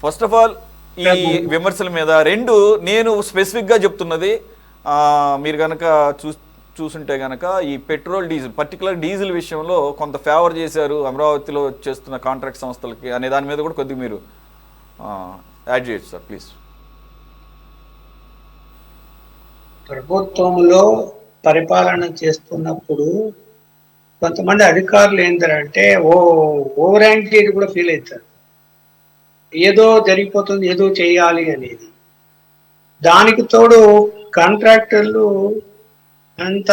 First of all ఈ విమర్శల మీద రెండు నేను స్పెసిఫిక్గా చెప్తున్నది, మీరు కనుక చూసుంటే కనుక ఈ పెట్రోల్ డీజిల్ పర్టికులర్ డీజిల్ విషయంలో కొంత ఫేవర్ చేశారు అమరావతిలో చేస్తున్న కాంట్రాక్ట్ సంస్థలకి అనే దాని మీద కూడా కొద్దిగా మీరు యాడ్ చేయొచ్చు సార్ ప్లీజ్. ప్రభుత్వంలో పరిపాలన చేస్తున్నప్పుడు కొంతమంది అధికారులు ఏంటంటే ఓవర్ యాంగ్జైటీ కూడా ఫీల్ అవుతారు, ఏదో జరిగిపోతుంది ఏదో చేయాలి అనేది. దానికి తోడు కాంట్రాక్టర్లు అంత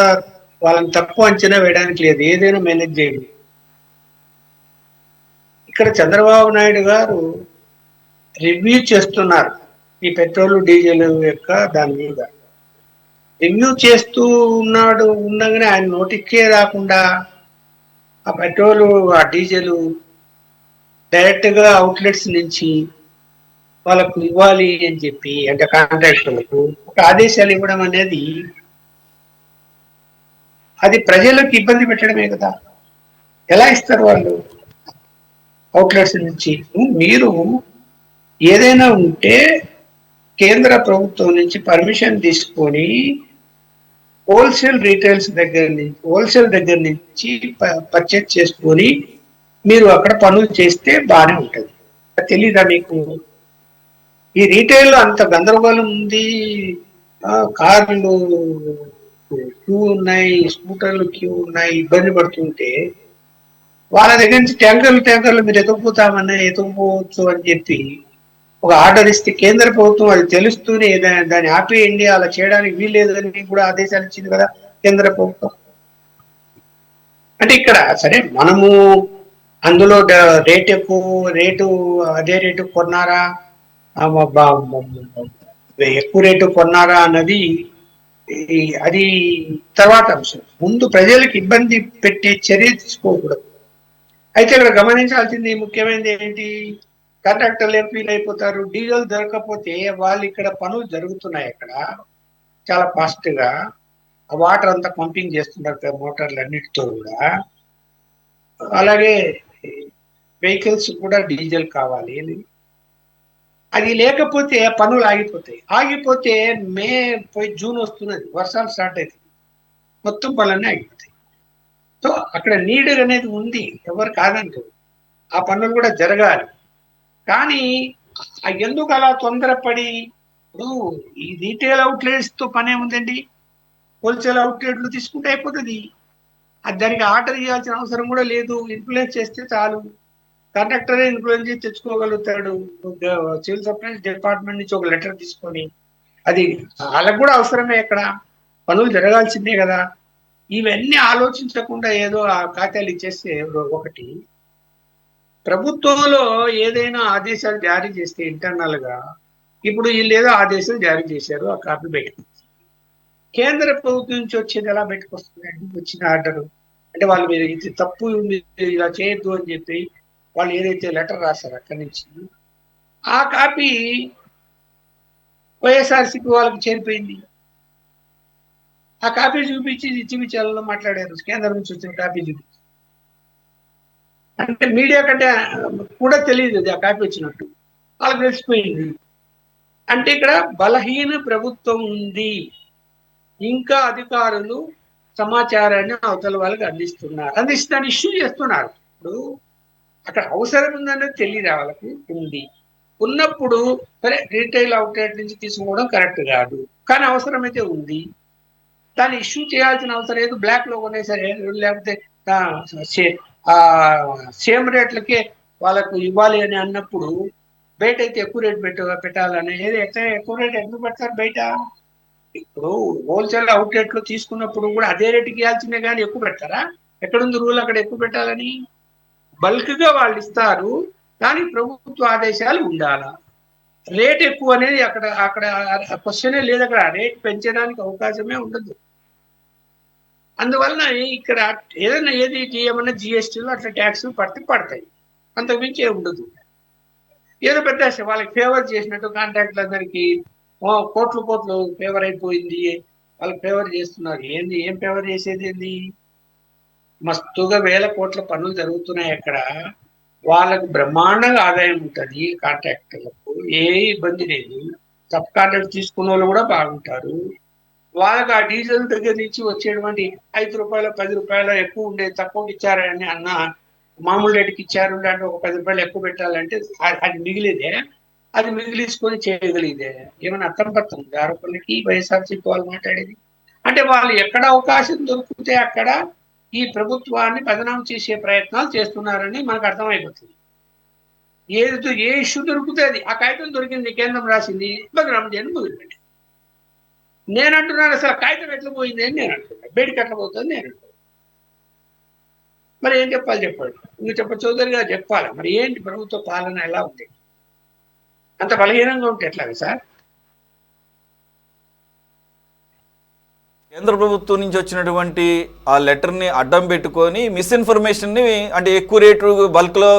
వాళ్ళని తక్కువ అంచనా వేయడానికి లేదు, ఏదైనా మేనేజ్ చేయండి. ఇక్కడ చంద్రబాబు నాయుడు గారు రివ్యూ చేస్తున్నారు ఈ పెట్రోల్ డీజిల్ యొక్క దాని మీద. రివ్యూ చేస్తూ ఉండగానే ఆయన నోటికే రాకుండా ఆ పెట్రోల్ ఆ డీజిల్ డైరెక్ట్ గా అవుట్లెట్స్ నుంచి వాళ్ళకు ఇవ్వాలి అని చెప్పి, అంటే కాంట్రాక్టర్లకు ఒక ఆదేశాలు ఇవ్వడం అనేది అది ప్రజలకు ఇబ్బంది పెట్టడమే కదా. ఎలా ఇస్తారు వాళ్ళు అవుట్లెట్స్ నుంచి? మీరు ఏదైనా ఉంటే కేంద్ర ప్రభుత్వం నుంచి పర్మిషన్ తీసుకొని హోల్సేల్ దగ్గర నుంచి పర్చేజ్ చేసుకొని మీరు అక్కడ పనులు చేస్తే బాగానే ఉంటుంది. తెలీదా మీకు? ఈ రీటైల్ లో అంత గందరగోళం ఉంది, కార్లు క్యూ ఉన్నాయి, స్కూటర్లు క్యూ ఉన్నాయి, ఇబ్బంది పడుతుంటే వాళ్ళ దగ్గర నుంచి ట్యాంకర్లు మీరు ఎత్తుకుపోవచ్చు అని చెప్పి ఒక ఆర్డర్ ఇస్తే కేంద్ర ప్రభుత్వం అది తెలుస్తూనే దాన్ని ఆపేయండి, అలా చేయడానికి వీల్లేదని కూడా ఆదేశాలు ఇచ్చింది కదా కేంద్ర ప్రభుత్వం. అంటే ఇక్కడ సరే మనము అందులో రేటు అదే రేటు కొన్నారా, ఎక్కువ రేటు కొన్నారా అన్నది అది తర్వాత అంశం. ముందు ప్రజలకు ఇబ్బంది పెట్టే చర్య తీసుకోకూడదు. అయితే ఇక్కడ గమనించాల్సింది ముఖ్యమైనది ఏంటి, కాంట్రాక్టర్లు ఏం ఫీల్ అయిపోతారు, డీజిల్ దొరకకపోతే వాళ్ళు ఇక్కడ పనులు జరుగుతున్నాయి, అక్కడ చాలా ఫాస్ట్ గా వాటర్ అంతా పంపింగ్ చేస్తున్నారు మోటార్లు అన్నిటితో కూడా. అలాగే వెహికల్స్ కూడా డీజిల్ కావాలి, అది లేకపోతే పనులు ఆగిపోతే మే పోయి జూన్ వస్తున్నది, వర్షాలు స్టార్ట్ అవుతాయి, మొత్తం పనులన్నీ ఆగిపోతాయి. సో అక్కడ నీడ్ అనేది ఉంది, ఎవరు కాదంటారు, ఆ పనులు కూడా జరగాలి. కానీ ఎందుకు అలా తొందరపడి, ఇప్పుడు ఈ రీటైల్ అవుట్లెట్స్ తో పనే ఉందండి, హోల్సేల్ అవుట్లెట్లు తీసుకుంటే అయిపోతుంది. అది దానికి ఆర్డర్ చేయాల్సిన అవసరం కూడా లేదు, ఇన్ఫ్లుయెన్స్ చేస్తే చాలు, కాంట్రాక్టరే ఇన్ఫ్లుయెన్స్ చేసి తెచ్చుకోగలుగుతాడు. సివిల్ సప్లైస్ డిపార్ట్మెంట్ నుంచి ఒక లెటర్ తీసుకొని, అది వాళ్ళకు కూడా అవసరమే, అక్కడ పనులు జరగాల్సిందే కదా. ఇవన్నీ ఆలోచించకుండా ఏదో ఆ ఖాతాలు ఇచ్చేస్తే ఒకటి. ప్రభుత్వంలో ఏదైనా ఆదేశాలు జారీ చేస్తే ఇంటర్నల్ గా, ఇప్పుడు వీళ్ళు ఏదో ఆదేశాలు జారీ చేశారు, ఆ కాపీ బయటకు కేంద్ర ప్రభుత్వం నుంచి వచ్చేది ఎలా బయటకు వస్తుందండి? వచ్చిన ఆర్డర్ అంటే వాళ్ళు మీరు ఇది తప్పు, మీరు ఇలా చేయొద్దు అని చెప్పి వాళ్ళు ఏదైతే లెటర్ రాశారో అక్కడి నుంచి ఆ కాపీ వైఎస్ఆర్సీపీ వాళ్ళకి చేరిపోయింది. ఆ కాపీ చూపించి ఇచ్చిమిచ్చాలలో మాట్లాడారు, కేంద్రం నుంచి వచ్చిన కాపీ చూపించి. అంటే మీడియా కంటే కూడా తెలియదు ఆ కాపీ వచ్చినట్టు, వాళ్ళకి తెలిసిపోయింది. అంటే ఇక్కడ బలహీన ప్రభుత్వం ఉంది, ఇంకా అధికారులు సమాచారాన్ని అవతల వాళ్ళకి అందిస్తాన్ని ఇష్యూ చేస్తున్నారు. ఇప్పుడు అక్కడ అవసరం ఉందనేది తెలియదు వాళ్ళకి, ఉంది. ఉన్నప్పుడు సరే రీటైల్ అవుట్లెట్ నుంచి తీసుకోవడం కరెక్ట్ కాదు, కానీ అవసరమైతే ఉంది, దాన్ని ఇష్యూ చేయాల్సిన అవసరం లేదు. బ్లాక్ లో కొనేసరి లేకపోతే సేమ్ రేట్లకే వాళ్ళకు ఇవ్వాలి అని అన్నప్పుడు బయట అయితే ఎక్కువ రేట్ పెట్టాలని, ఏది ఎక్కువ రేట్ ఎందుకు పెడతారు బయట? ఇప్పుడు హోల్సేల్ అవుట్లెట్ లో తీసుకున్నప్పుడు కూడా అదే రేటుకి ఇవ్వాల్సిందే కానీ ఎక్కువ పెట్టారా? ఎక్కడుంది రూల్ అక్కడ ఎక్కువ పెట్టాలని? బల్క్ గా వాళ్ళు ఇస్తారు, కానీ ప్రభుత్వ ఆదేశాలు ఉండాలా. రేట్ ఎక్కువ అనేది అక్కడ అక్కడ క్వశ్చనే లేదు, అక్కడ రేట్ పెంచడానికి అవకాశమే ఉండదు. అందువలన ఇక్కడ ఏదైనా ఏమన్నా జిఎస్టీలో అట్లా ట్యాక్స్ పడతాయి, అంతకుమించి ఏమి ఉండదు. ఏదో పెద్ద వాళ్ళకి ఫేవర్ చేసినట్టు కాంట్రాక్టులందరికీ కోట్లు ఫేవర్ అయిపోయింది, వాళ్ళకి ఫేవర్ చేస్తున్నారు. ఏం ఫేవర్ చేసేది ఏంది? మస్తుగా 1000 కోట్ల పనులు జరుగుతున్నాయి అక్కడ, వాళ్ళకు బ్రహ్మాండంగా ఆదాయం ఉంటుంది కాంట్రాక్టర్లకు. ఏ ఇబ్బంది లేదు. సబ్ కాంట్రాక్ట్ తీసుకున్న వాళ్ళు కూడా బాగుంటారు. వాళ్ళకి ఆ డీజిల్ దగ్గర నుంచి వచ్చేటువంటి రూ. 5 రూ. 10 ఎక్కువ ఉండే తక్కువకి ఇచ్చారని అన్న మామూలు రేటుకి ఇచ్చారు అంటే ఒక రూ. 10 ఎక్కువ పెట్టాలంటే అది మిగిలేదే, అది మిగిలిసుకొని చేయగలిగితే ఏమైనా అర్థం పడుతుంది ఆరోపణలకి వైఎస్ఆర్సీపీ వాళ్ళు మాట్లాడేది? అంటే వాళ్ళు ఎక్కడ అవకాశం దొరికితే అక్కడ ఈ ప్రభుత్వాన్ని బదనాం చేసే ప్రయత్నాలు చేస్తున్నారని మనకు అర్థమైపోతుంది. ఏ ఇష్యూ దొరికితే అది ఆ కాగితం దొరికింది, కేంద్రం రాసింది, బదనాం చేయడం మొదలుపెట్టి నేను అంటున్నాను. అసలు కాగితం ఎట్లా పోయింది అని నేను అంటున్నాను, బయటికి ఎట్లా పోతుంది నేను అంటున్నాను. మరి ఏం చెప్పాలి చెప్పండి, నువ్వు చౌదరి గారు చెప్పాలి. మరి ఏంటి ప్రభుత్వ పాలన ఎలా ఉంది? అంత బలహీనంగా ఉంటే ఎట్లాగా సార్? కేంద్ర ప్రభుత్వం నుంచి వచ్చినటువంటి ఆ లెటర్ని అడ్డం పెట్టుకొని మిస్ఇన్ఫర్మేషన్ని, అంటే ఎక్కువ రేటు బల్క్లో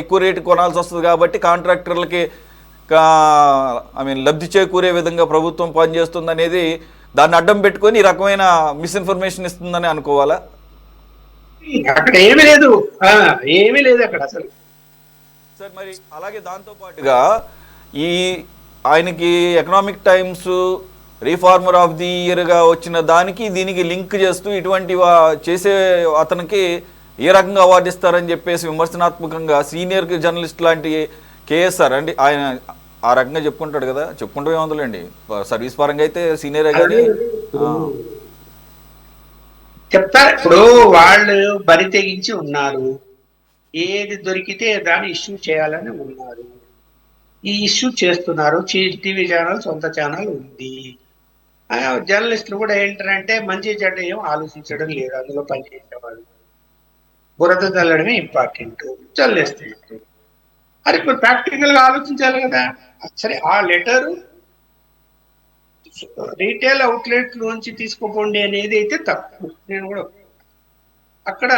ఎక్కువ రేటు కొనాల్సి వస్తుంది కాబట్టి కాంట్రాక్టర్లకి లబ్ధి చేకూరే విధంగా ప్రభుత్వం పనిచేస్తుంది అనేది దాన్ని అడ్డం పెట్టుకొని ఈ రకమైన మిస్ఇన్ఫర్మేషన్ ఇస్తుందని అనుకోవాలా? అక్కడ ఏమీ లేదు, ఏమీ లేదు అక్కడ అసలు. సార్ మరి అలాగే దాంతో పాటుగా ఈ ఆయనకి Economic Times reformer of the ఇయర్గా వచ్చిన దానికి దీనికి లింక్ చేస్తూ ఇటువంటి చేసే అతనికి ఏ రకంగా అవార్డు ఇస్తారని చెప్పేసి విమర్శనాత్మకంగా సీనియర్ జర్నలిస్ట్ లాంటి కేఎస్ఆర్ అండి, ఆయన ఆ రకంగా చెప్పుకుంటాడు కదా, చెప్పుకుంటూ ఏముందండి, సర్వీస్ పరంగా అయితే సీనియరే కానీ చెప్తారు. ఇప్పుడు వాళ్ళు బరి తెగించి ఉన్నారు, ఏది దొరికితే దాన్ని ఇష్యూ చేయాలని ఉన్నారు, ఈ ఇష్యూ చేస్తున్నారు. టీవీ ఛానల్ సొంత ఛానల్ ఉంది. జర్నలిస్టులు కూడా ఏంటంటే మంచి చెడ్డ ఏం ఆలోచించడం లేదు, అందులో పనిచేసేవాళ్ళు బురద చల్లడమే ఇంపార్టెంట్, చల్లేస్తున్నారు. అది ఇప్పుడు ప్రాక్టికల్ గా ఆలోచించాలి కదా. సరే, ఆ లెటరు రీటైల్ అవుట్లెట్ నుంచి తీసుకోపోండి అనేది అయితే తప్పు. నేను కూడా అక్కడ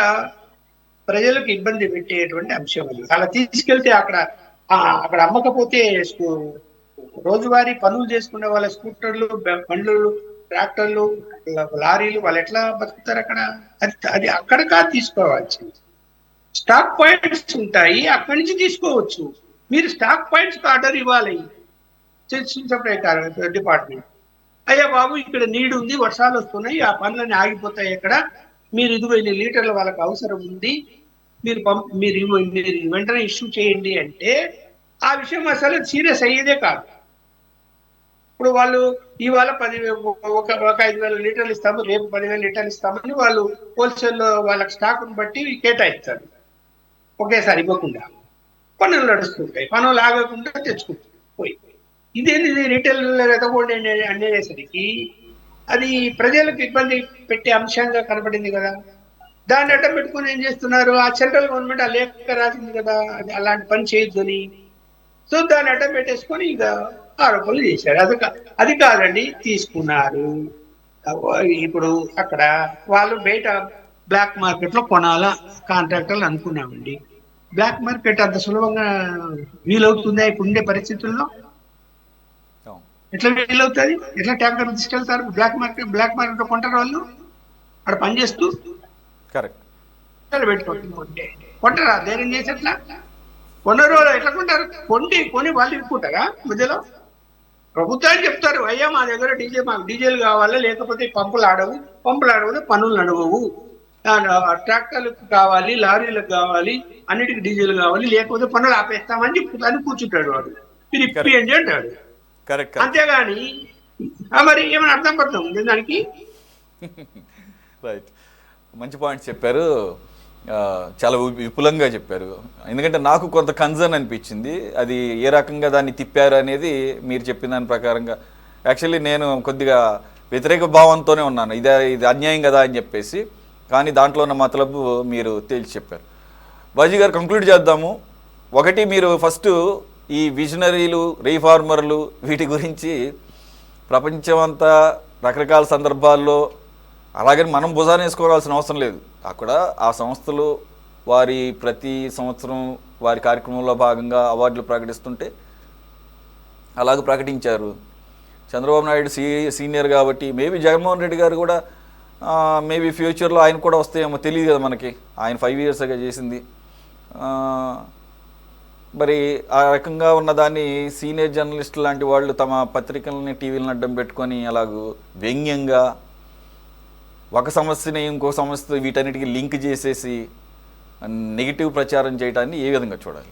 ప్రజలకు ఇబ్బంది పెట్టేటువంటి అంశం అది. అలా తీసుకెళ్తే అక్కడ అమ్మకపోతే రోజువారీ పనులు చేసుకునే వాళ్ళ స్కూటర్లు, బండ్లు, ట్రాక్టర్లు, లారీలు వాళ్ళు ఎట్లా బతుకుతారు అక్కడ? అది అక్కడ కాదు తీసుకోవాల్సింది. స్టాక్ పాయింట్స్ ఉంటాయి, అక్కడి నుంచి తీసుకోవచ్చు. మీరు స్టాక్ పాయింట్స్ ఆర్డర్ ఇవ్వాలి డిపార్ట్మెంట్. అయ్యా బాబు, ఇక్కడ నీడు ఉంది, వర్షాలు వస్తున్నాయి, ఆ పనులన్నీ ఆగిపోతాయి, ఎక్కడ మీరు ఇదిగో 2 లీటర్ల వాళ్ళకి అవసరం ఉంది, మీరు వెంటనే ఇష్యూ చేయండి అంటే ఆ విషయం అసలు సీరియస్ అయ్యేదే కాదు. ఇప్పుడు వాళ్ళు ఇవాళ 5,000 లీటర్లు ఇస్తాము, రేపు 10,000 లీటర్లు ఇస్తామని వాళ్ళు హోల్సేల్ వాళ్ళకి స్టాక్ను బట్టి కేటాయిస్తారు. ఒకేసారి ఇవ్వకుండా పనులు నడుస్తుంటాయి, పనులు ఆగకుండా తెచ్చుకుంటారు పోయి. ఇదేంటి రీటైల్ ఎదగోండి అనేసరికి అది ప్రజలకు ఇబ్బంది పెట్టే అంశంగా కనబడింది కదా. దాన్ని అడ్డం పెట్టుకుని ఏం చేస్తున్నారు, ఆ సెంట్రల్ గవర్నమెంట్ ఆ లేఖ రాసింది కదా, అలాంటి పని చేయొద్దని. సో దాన్ని అడ్డం పెట్టేసుకొని ఇక ఆరోపణలు చేశారు. అది కాదండి, తీసుకున్నారు. ఇప్పుడు అక్కడ వాళ్ళు బయట బ్లాక్ మార్కెట్ లో కొనాలా కాంట్రాక్టర్లు అనుకున్నామండి. బ్లాక్ మార్కెట్ అంత సులభంగా వీలవుతుందా ఇప్పుడు ఉండే పరిస్థితుల్లో? ఎట్లా వీలవుతుంది? ఎట్లా ట్యాంకర్ తీసుకెళ్తారు? బ్లాక్ మార్కెట్ లో కొంటారు వాళ్ళు, అక్కడ పనిచేస్తూ పెట్టుకుంటే కొంటారా? ధైర్యం చేసి ఎట్లా కొనరు? ఎట్లా కొంటారు? కొని వాళ్ళు ఇప్పుకుంటారా మధ్యలో? ప్రభుత్వాన్ని చెప్తారు, అయ్యా మా దగ్గర మాకు డీజిల్ కావాలి, లేకపోతే పంపులు ఆడవు పనులు నడవవు, ట్రాక్టర్లకు కావాలి, లారీలకు కావాలి, అన్నిటికి డీజిల్ కావాలి, లేకపోతే పనులు ఆపేస్తామని చెప్తాను కూర్చుంటాడు వాడు. మీరు ఇప్పియండి అంటాడు. అంతేగాని మరి ఏమైనా అర్థం పడుతుంది దానికి? రైట్, మంచి పాయింట్స్ చెప్పారు, చాలా విపులంగా చెప్పారు. ఎందుకంటే నాకు కొంత కన్సర్న్ అనిపించింది, అది ఏ రకంగా దాన్ని తిప్పారు అనేది మీరు చెప్పిన దాని ప్రకారంగా. యాక్చువల్లీ నేను కొద్దిగా వ్యతిరేక భావంతోనే ఉన్నాను, ఇది అన్యాయం కదా అని చెప్పేసి. కానీ దాంట్లో ఉన్న మతలబు మీరు తేల్చి చెప్పారు. బాజీ గారు, కంక్లూడ్ చేద్దాము. ఒకటి, మీరు ఫస్ట్ ఈ విజనరీలు, రీఫార్మర్లు వీటి గురించి ప్రపంచమంతా రకరకాల సందర్భాల్లో, అలాగని మనం భుజాన్ని వేసుకోవాల్సిన అవసరం లేదు. అక్కడ ఆ సంస్థలు వారి ప్రతి సంవత్సరం వారి కార్యక్రమంలో భాగంగా అవార్డులు ప్రకటిస్తుంటే అలాగే ప్రకటించారు. చంద్రబాబు నాయుడు సీనియర్ కాబట్టి మేబీ జగన్మోహన్ రెడ్డి గారు కూడా మేబీ ఫ్యూచర్లో ఆయన కూడా వస్తాయేమో తెలియదు కదా మనకి, ఆయన 5 ఇయర్స్గా చేసింది. మరి ఆ రకంగా ఉన్నదాన్ని సీనియర్ జర్నలిస్ట్ లాంటి వాళ్ళు తమ పత్రికల్ని టీవీలను అడ్డం పెట్టుకొని అలాగూ వ్యంగ్యంగా ఒక సమస్యని ఇంకో సమస్యతో వీటన్నిటికీ లింక్ చేసేసి నెగిటివ్ ప్రచారం చేయడాన్ని ఏ విధంగా చూడాలి?